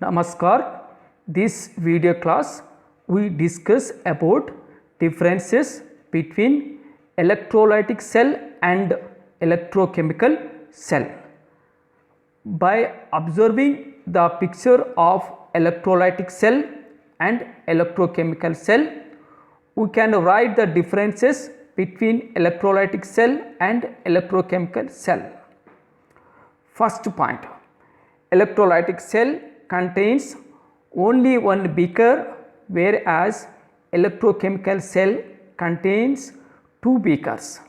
Namaskar. This video class we discuss about differences between electrolytic cell and electrochemical cell. By observing the picture of electrolytic cell and electrochemical cell, we can write the differences between electrolytic cell and electrochemical cell. First point, electrolytic cell contains only one beaker, whereas electrochemical cell contains two beakers.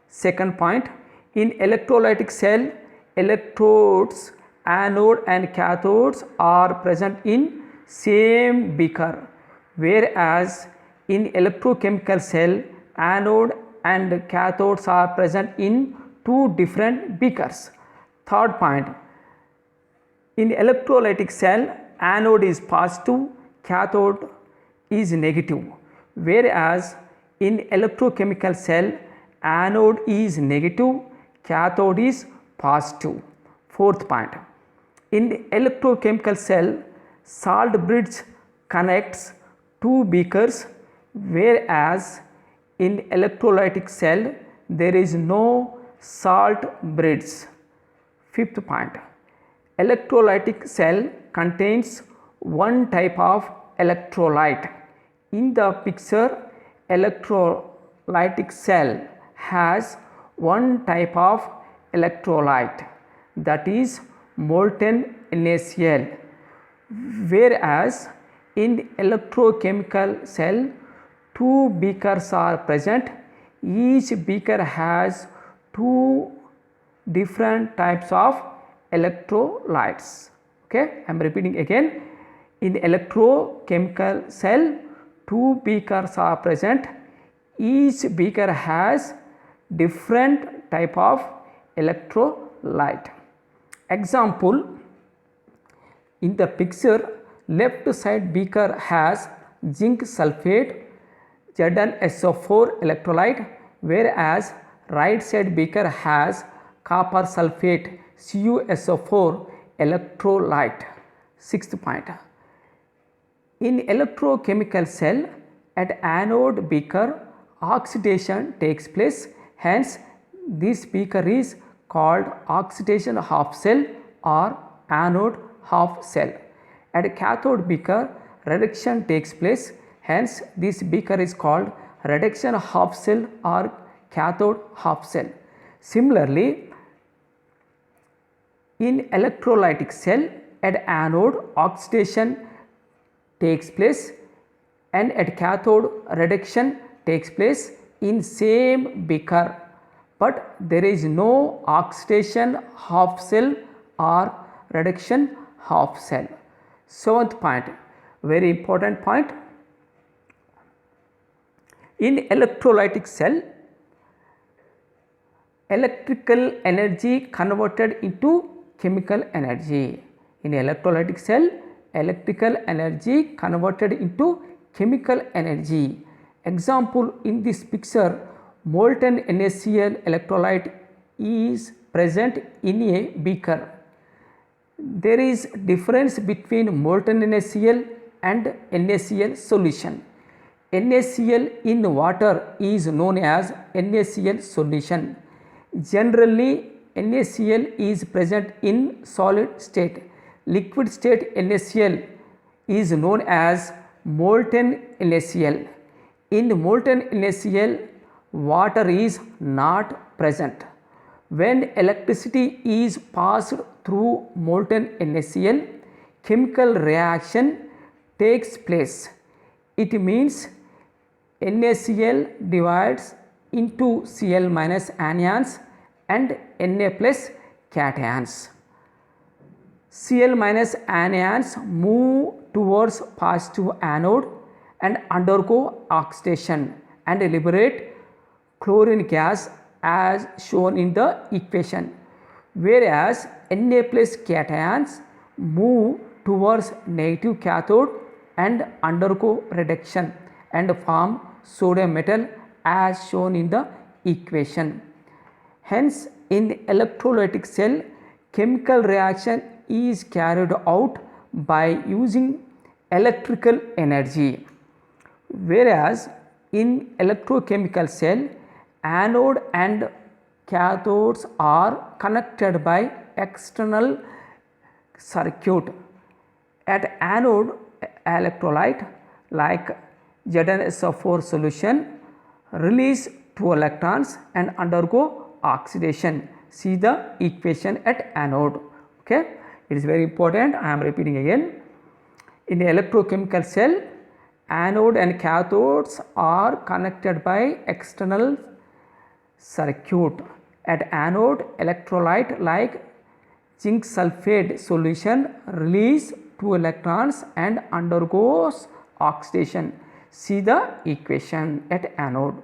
Second point, in electrolytic cell, electrodes, anode and cathodes are present in same beaker, whereas in electrochemical cell, anode and cathodes are present in two different beakers. Third point, in electrolytic cell, anode is positive, cathode is negative, whereas in electrochemical cell, anode is negative, cathode is positive. Fourth point, in electrochemical cell, salt bridge connects two beakers, whereas in electrolytic cell, there is no salt bridge. Fifth point, electrolytic cell contains one type of electrolyte. In the picture, electrolytic cell has one type of electrolyte, that is molten NaCl, whereas in electrochemical cell, two beakers are present. Each beaker has two different types of electrolytes. Okay, I am repeating again. In electrochemical cell, two beakers are present. Each beaker has different type of electrolyte. Example, in the picture, left side beaker has zinc sulfate Zn-SO4 electrolyte, whereas right side beaker has copper sulfate CuSO4 electrolyte. Sixth point, in electrochemical cell, at anode beaker, oxidation takes place, hence this beaker is called oxidation half cell or anode half cell. At cathode beaker, reduction takes place, hence this beaker is called reduction half cell or cathode half cell. Similarly, in electrolytic cell, at anode oxidation takes place and at cathode reduction takes place in same beaker, but there is no oxidation half cell or reduction half cell. Seventh point, very important point, in electrolytic cell, electrical energy converted into chemical energy. In electrolytic cell, electrical energy converted into chemical energy. Example, in this picture, molten NaCl electrolyte is present in a beaker. There is difference between molten NaCl and NaCl solution. NaCl in water is known as NaCl solution. Generally, NaCl is present in solid state. Liquid state NaCl is known as molten NaCl. In molten NaCl, water is not present. When electricity is passed through molten NaCl, chemical reaction takes place. It means NaCl divides into Cl minus anions and Na plus cations. Cl minus anions move towards positive anode and undergo oxidation and liberate chlorine gas as shown in the equation, whereas Na plus cations move towards negative cathode and undergo reduction and form sodium metal as shown in the equation. Hence, in electrolytic cell, chemical reaction is carried out by using electrical energy, whereas in electrochemical cell, anode and cathodes are connected by external circuit. At anode, electrolyte like ZnSO4 solution release 2 electrons and undergo oxidation. See the equation at anode. Okay, it is very important. I am repeating again. In the electrochemical cell, anode and cathodes are connected by external circuit. At anode, electrolyte like zinc sulfate solution release 2 electrons and undergoes oxidation. See the equation at anode.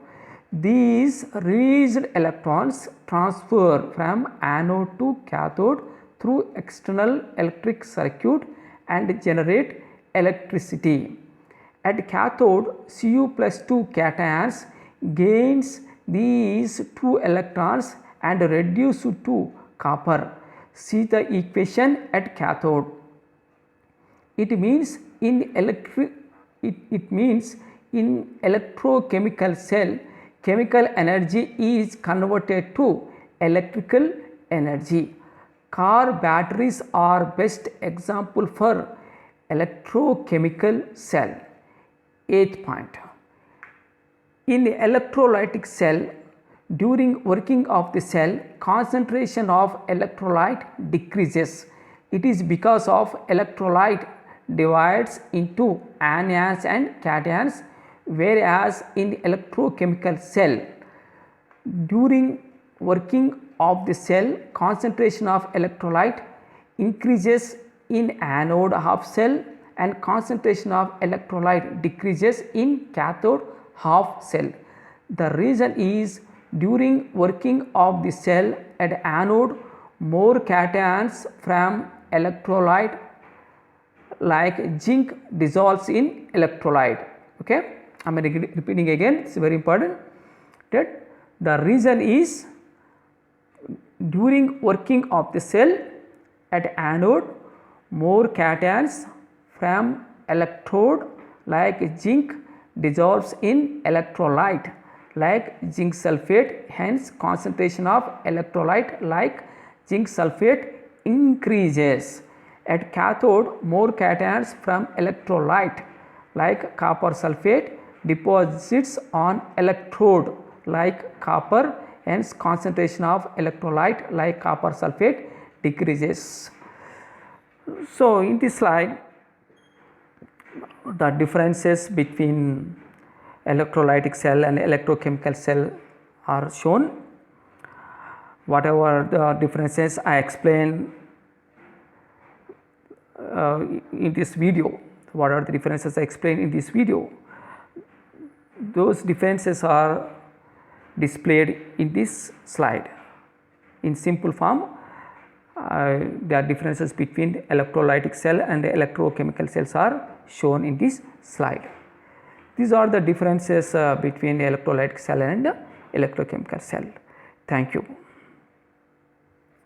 These released electrons transfer from anode to cathode through external electric circuit and generate electricity. At cathode, Cu plus 2 cations gains these 2 electrons and reduce to copper. See the equation at cathode. It means in electrochemical cell, chemical energy is converted to electrical energy. Car batteries are best example for electrochemical cell. 8th point. In the electrolytic cell, during working of the cell, concentration of electrolyte decreases. It is because of electrolyte divides into anions and cations, whereas in the electrochemical cell, during working of the cell, concentration of electrolyte increases in anode half cell and concentration of electrolyte decreases in cathode half cell. The reason is during working of the cell at anode, more cations from electrolyte like zinc dissolves in electrolyte. Okay, I am repeating again, it is very important that the reason is during working of the cell at anode, more cations from electrode like zinc dissolves in electrolyte like zinc sulfate, hence concentration of electrolyte like zinc sulfate increases. At cathode, more cations from electrolyte like copper sulfate deposits on electrode like copper, hence concentration of electrolyte like copper sulfate decreases. So, in this slide, the differences between electrolytic cell and electrochemical cell are shown. Whatever the differences I explained in this video, what are the differences I explained in this video, those differences are displayed in this slide. In simple form, there are differences between electrolytic cell and the electrochemical cells are shown in this slide. These are the differences between the electrolytic cell and the electrochemical cell. Thank you.